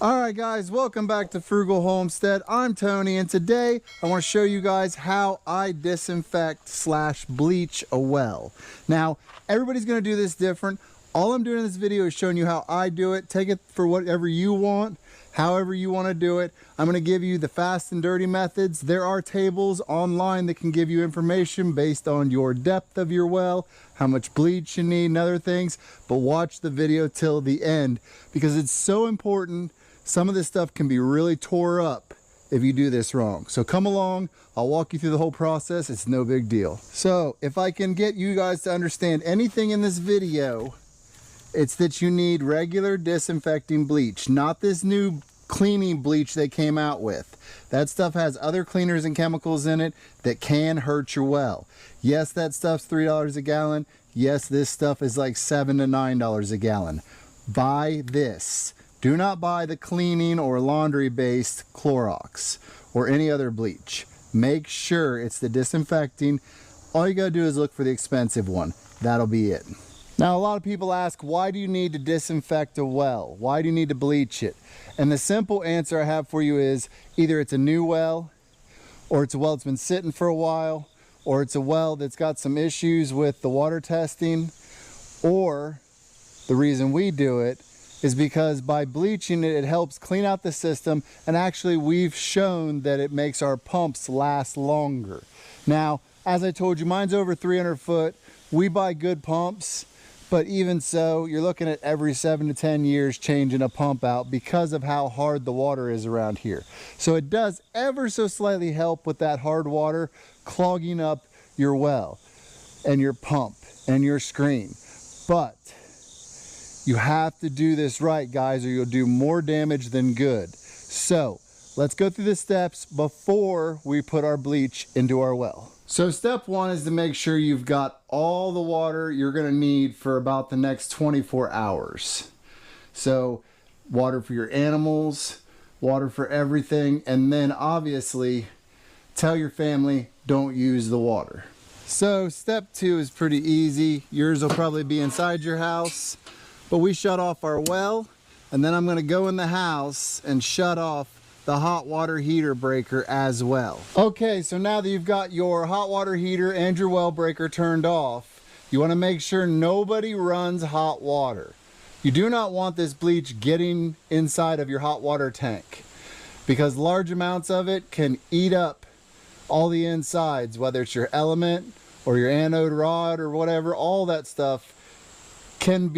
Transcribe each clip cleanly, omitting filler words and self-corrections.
Alright guys, welcome back to Frugal Homestead. I'm Tony, and today I want to show you guys how I disinfect / bleach a well. Now, everybody's going to do this different. All I'm doing in this video is showing you how I do it. Take it for whatever you want, however you want to do it. I'm going to give you the fast and dirty methods. There are tables online that can give you information based on your depth of your well, how much bleach you need and other things, but watch the video till the end because it's so important. Some of this stuff can be really tore up if you do this wrong. So come along, I'll walk you through the whole process. It's no big deal. So if I can get you guys to understand anything in this video, it's that you need regular disinfecting bleach, not this new cleaning bleach they came out with. That stuff has other cleaners and chemicals in it that can hurt your well. Yes, that stuff's $3 a gallon. Yes, this stuff is like $7 to $9 a gallon. Buy this. Do not buy the cleaning or laundry based Clorox or any other bleach. Make sure it's the disinfecting. All you gotta do is look for the expensive one. That'll be it. Now, a lot of people ask, why do you need to disinfect a well? Why do you need to bleach it? And the simple answer I have for you is either it's a new well, or it's a well that's been sitting for a while, or it's a well that's got some issues with the water testing, or the reason we do it is because by bleaching it, it helps clean out the system, and actually we've shown that it makes our pumps last longer. Now, as I told you, mine's over 300 foot. We buy good pumps, but even so, you're looking at every 7 to 10 years changing a pump out because of how hard the water is around here. So it does ever so slightly help with that hard water clogging up your well and your pump and your screen. But you have to do this right, guys, or you'll do more damage than good. So let's go through the steps before we put our bleach into our well. So step one is to make sure you've got all the water you're going to need for about the next 24 hours. So water for your animals, water for everything, and then obviously tell your family don't use the water. So step two is pretty easy. Yours will probably be inside your house. But we shut off our well, and then I'm going to go in the house and shut off the hot water heater breaker as well. Okay, so now that you've got your hot water heater and your well breaker turned off, you want to make sure nobody runs hot water. You do not want this bleach getting inside of your hot water tank because large amounts of it can eat up all the insides, whether it's your element or your anode rod or whatever. All that stuff can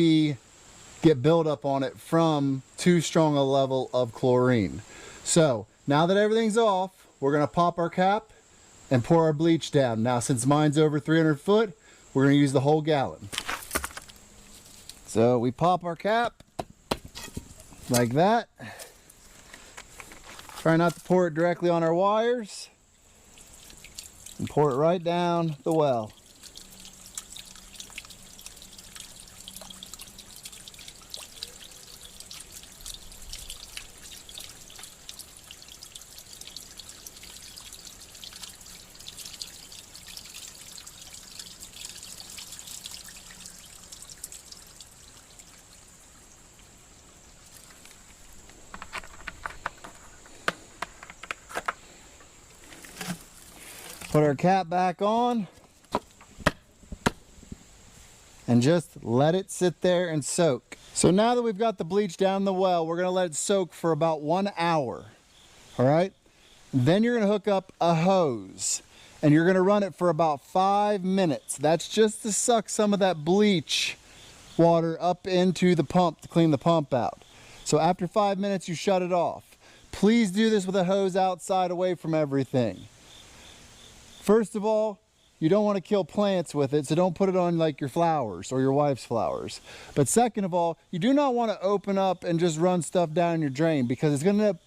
get buildup on it from too strong a level of chlorine. So now that everything's off, we're going to pop our cap and pour our bleach down. Now, since mine's over 300 foot, we're going to use the whole gallon. So we pop our cap like that. Try not to pour it directly on our wires, and pour it right down the well. Put our cap back on and just let it sit there and soak. So now that we've got the bleach down the well, we're going to let it soak for about 1 hour. All right? Then you're going to hook up a hose and you're going to run it for about 5 minutes. That's just to suck some of that bleach water up into the pump to clean the pump out. So after 5 minutes, you shut it off. Please do this with a hose outside away from everything. First of all, you don't want to kill plants with it, so don't put it on like your flowers or your wife's flowers. But second of all, you do not want to open up and just run stuff down your drain because it's going to end up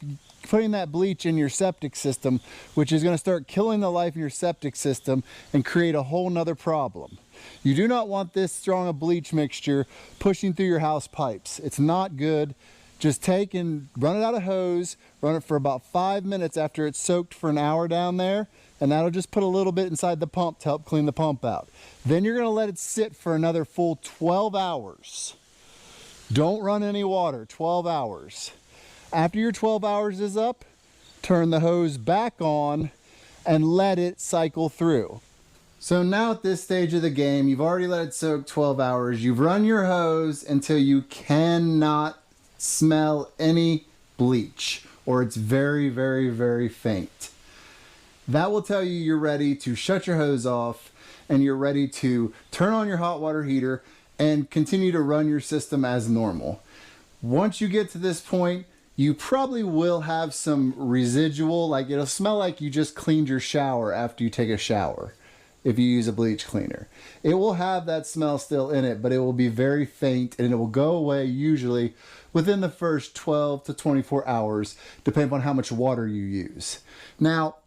putting that bleach in your septic system, which is going to start killing the life in your septic system and create a whole nother problem. You do not want this strong a bleach mixture pushing through your house pipes. It's not good. Just take and run it out of hose, run it for about 5 minutes after it's soaked for an hour down there, and that'll just put a little bit inside the pump to help clean the pump out. Then you're going to let it sit for another full 12 hours. Don't run any water, 12 hours. After your 12 hours is up, turn the hose back on and let it cycle through. So now at this stage of the game, you've already let it soak 12 hours. You've run your hose until you cannot smell any bleach, or it's very, very, very faint. That will tell you you're ready to shut your hose off and you're ready to turn on your hot water heater and continue to run your system as normal. Once you get to this point, you probably will have some residual, like it'll smell like you just cleaned your shower after you take a shower if you use a bleach cleaner. It will have that smell still in it, but it will be very faint and it will go away usually within the first 12 to 24 hours, depending on how much water you use. Now,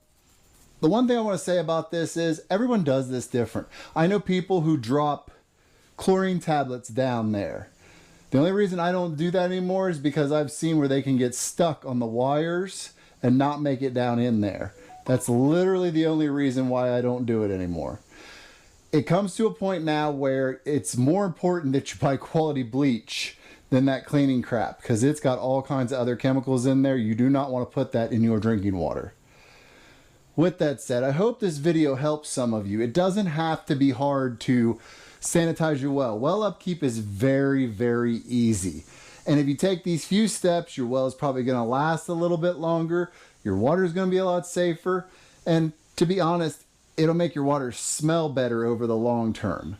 the one thing I want to say about this is everyone does this different. I know people who drop chlorine tablets down there. The only reason I don't do that anymore is because I've seen where they can get stuck on the wires and not make it down in there. That's literally the only reason why I don't do it anymore. It comes to a point now where it's more important that you buy quality bleach than that cleaning crap, because it's got all kinds of other chemicals in there. You do not want to put that in your drinking water. With that said, I hope this video helps some of you. It doesn't have to be hard to sanitize your well. Well upkeep is very, very easy. And if you take these few steps, your well is probably going to last a little bit longer. Your water is going to be a lot safer. And to be honest, it'll make your water smell better over the long term.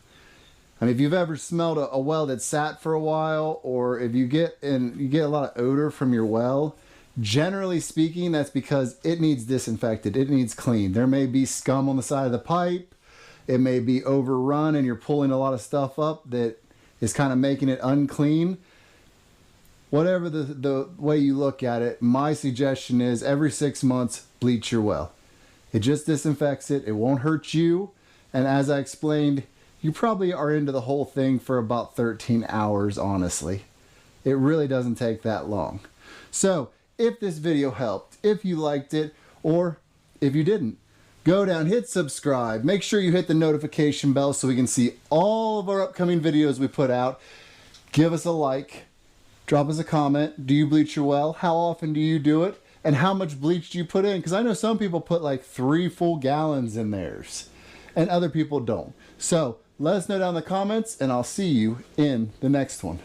I mean, if you've ever smelled a well that sat for a while, or if you get a lot of odor from your well, generally speaking, that's because it needs disinfected. It needs cleaned. There may be scum on the side of the pipe. It may be overrun and you're pulling a lot of stuff up that is kind of making it unclean. Whatever the way you look at it, my suggestion is every 6 months, bleach your well. It just disinfects it. It won't hurt you. And as I explained, you probably are into the whole thing for about 13 hours, honestly. It really doesn't take that long. So if this video helped, if you liked it, or if you didn't, go down, hit subscribe. Make sure you hit the notification bell so we can see all of our upcoming videos we put out. Give us a like. Drop us a comment. Do you bleach your well? How often do you do it? And how much bleach do you put in? Because I know some people put like 3 full gallons in theirs and other people don't. So let us know down in the comments and I'll see you in the next one.